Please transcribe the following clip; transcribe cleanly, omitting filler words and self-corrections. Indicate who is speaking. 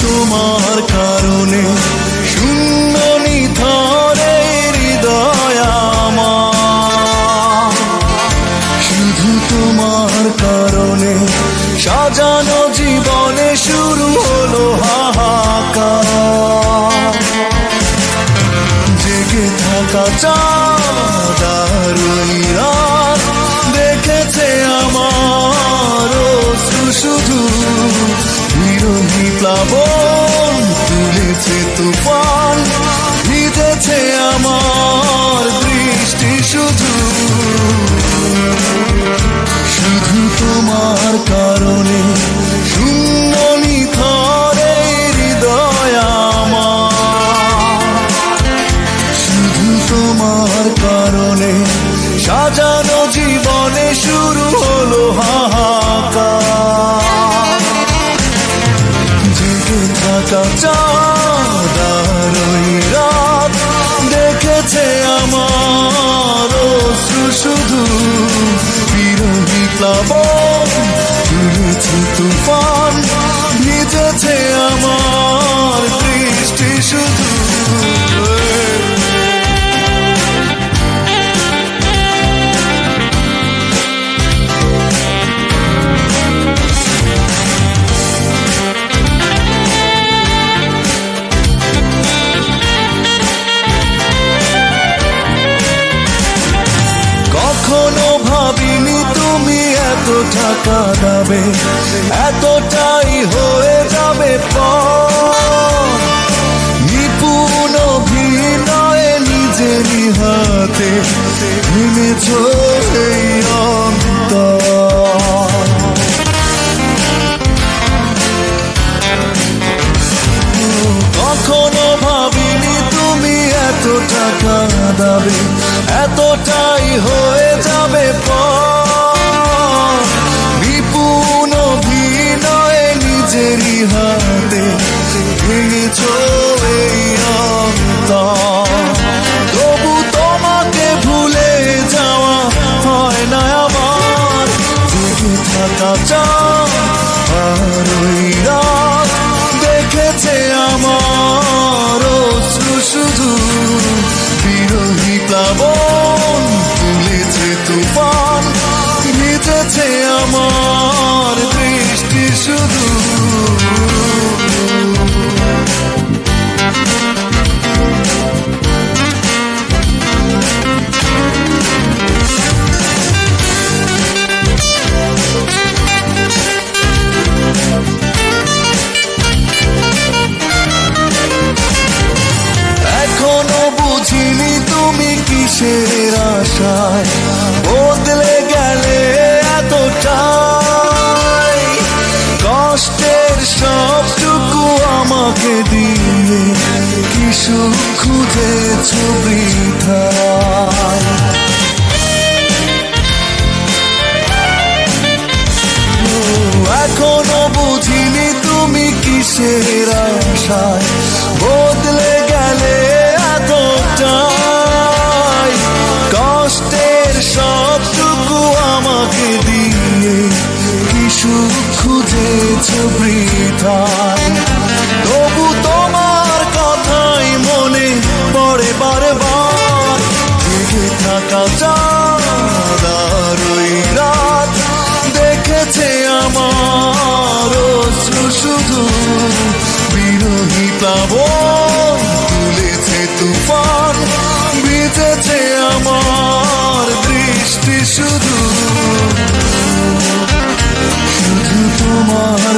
Speaker 1: তোমার কারণে শূন্য নিথরে হৃদয় আমার, শুধু তোমার কারণে সাজানো জীবনে শুরু হলো হাহাকার। জেগে থাকা চাঁদ আর ওই রাত দেখেছে আমার অশ্রু শুধু, বিরোহী প্লাবন তুলেছে তুফান, ভিজেছে আমার দৃষ্টি শুধু, শুধু তোমার কারণে শূন্য নিথরে হৃদয় আমার, শুধু তোমার কারণে সাজানো জীবনে শুরু হলো হাহাকার। জেগে থাকা চাঁদ আর ওই রাত দেখেছে আমার অশ্রু শুধু, বিরোহী প্লাবন তুলেছে তুফান, ভিজেছে আমার দৃষ্টি শুধু। কখনো ভাবিনি তুমি এতটা কাঁদাবে, এতটাই হয়ে যাবে পর, নিপুণ অভিনয়ে নিজেরই হাতে ভেঙেছ এই অন্তর। কখনো ভাবিনি তুমি এতটা কাঁদাবে, এতটাই হয়ে যাবে পর, বিপুল অভিনয়ে নিজেরই হাতে ভেঙেছ এই অন্তর। তবু তোমাকে ভুলে যাওয়া হয় না আমার, জেগে থাকা চাঁদ আর ওই রাত দেখেছে আমার অশ্রু শুধু, বিরোহী প্লাবন তুলেছে তুফান, ভিজেছে আমার দৃষ্টি শুধু। এখনো বুঝিনি তুমি কিসের আশায় বদলে গেলে এতটাই, কষ্টের সবটুকু আমাকে দিয়ে কি সুখ খুঁজেছ বৃথায়। এখনো বুঝিনি তুমি কিসের আশায় বদলে গেলে এতটাই, কষ্টের সবটুকু আমাকে দিয়ে কি সুখ খুঁজেছ বৃথায়। তবু তোমার কথাই মনে পড়ে বারবার, জেগে থাকা চাঁদ আর ওই রাত দেখেছে আমার অশ্রু শুধু, বিরোহী প্লাবন তুলেছে তুফান, ভিজেছে আমার দৃষ্টি শুধু, শুধু তোমার